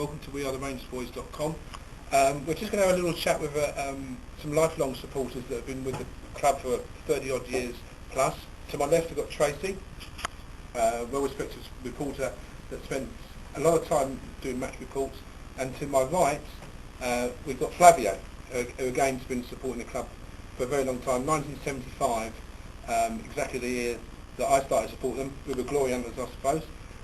welcome to WeAreTheRangersBoys.com. We're just going to have a little chat with some lifelong supporters that have been with the club for 30 odd years plus. To my left we've got Tracy, well-respected reporter that spent a lot of time doing match reports, and to my right we've got Flavio, who again has been supporting the club for a very long time, 1975, exactly the year that I started supporting them. We were glory hunters, I suppose.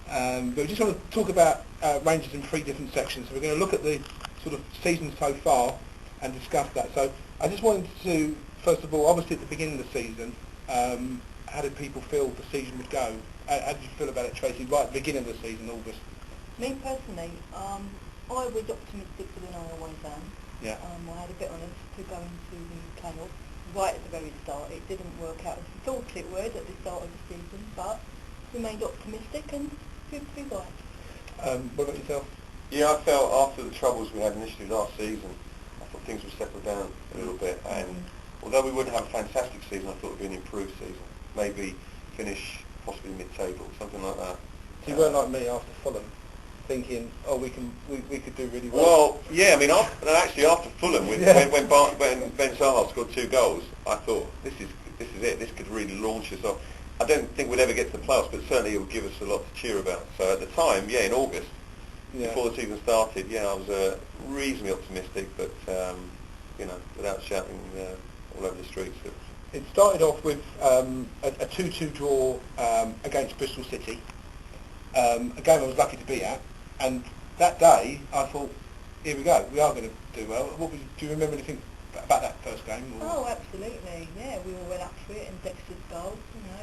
But we just want to talk about Rangers in three different sections. So we're going to look at the sort of season so far and discuss that. So I just wanted to, first of all, obviously at the beginning of the season, how did people feel the season would go? How did you feel about it, Tracy, right at the beginning of the season, August? Me personally, I was optimistic for the away ban. Yeah. I had a bit on us to go into the playoffs right at the very start. It didn't work out as we thought it would at the start of the season, but remained optimistic and good to be right. What about yourself? Yeah, I felt after the troubles we had initially last season, I thought things would settle down a little bit, and although we wouldn't have a fantastic season, I thought it would be an improved season. Maybe finish possibly mid-table, something like that. So you weren't like me after Fulham, thinking, oh, we could do really well. Well, yeah, I mean, actually after Fulham, when Ben Saha scored 2 goals, I thought, this is it, this could really launch us off. I don't think we'd ever get to the playoffs, but certainly it would give us a lot to cheer about. So at the time, yeah, in August, before the season started, yeah, I was reasonably optimistic, but, you know, without shouting all over the streets. It started off with a 2-2 draw against Bristol City, a game I was lucky to be at, and that day I thought, here we go, we are going to do well. Do you remember anything about that first game? Or? Oh, absolutely, yeah, we all went up for it, and Dexter's goal, you know,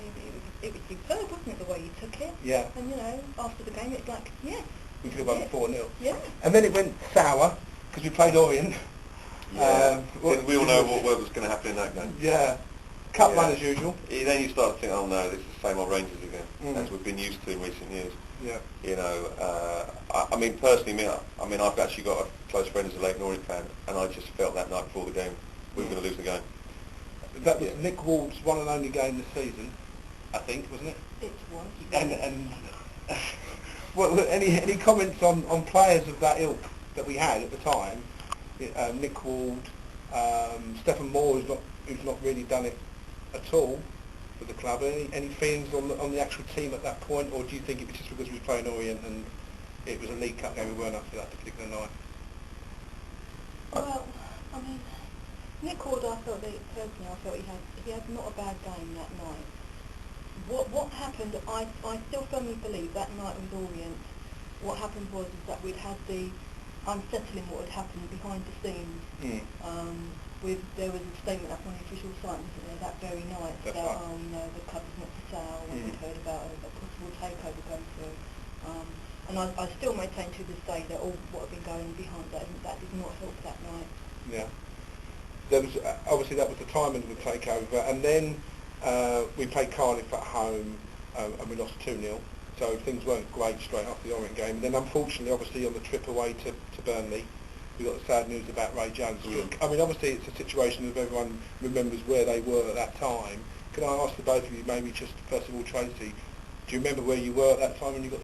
it was superb, wasn't it, the way you took it? Yeah. And, you know, after the game, it's like, yeah. We could have won 4-0. Yeah. And then it went sour, because we played Orient. Yeah. We all know what was going to happen in that game. Yeah. Cup run as usual. Then you start to think, oh no, this is the same old Rangers again, as we've been used to in recent years. Yeah. You know, I mean, personally, I've actually got a close friend who's a Leyton Orient fan, and I just felt that night before the game we were going to lose the game. That was Nick Ward's one and only game this season, I think, wasn't it? It was. And well, any comments on players of that ilk that we had at the time? Nick Ward, Stephen Moore, who's not really done it at all for the club. Any feelings on the actual team at that point, or do you think it was just because we were playing Orient and it was a League Cup game, we weren't up for that particular night? Well, I mean, Nick Ward, I felt he had not a bad game that night. What happened, I still firmly believe that night with Orient, what happened was that we'd had the unsettling what had happened behind the scenes. There was a statement up on the official site that very night about, oh, you know, the club is not for sale, and we'd heard about a possible takeover going through. And I still maintain to this day that all what had been going behind that did not help that night. Yeah. There was obviously that was the timing of the takeover, and then we played Cardiff at home and we lost 2-0. So things weren't great straight after the Orient game. And then unfortunately, obviously on the trip away to Burnley, we got the sad news about Ray Jones. I mean, obviously it's a situation if everyone remembers where they were at that time. Can I ask the both of you, maybe just first of all, Tracy, do you remember where you were at that time when you got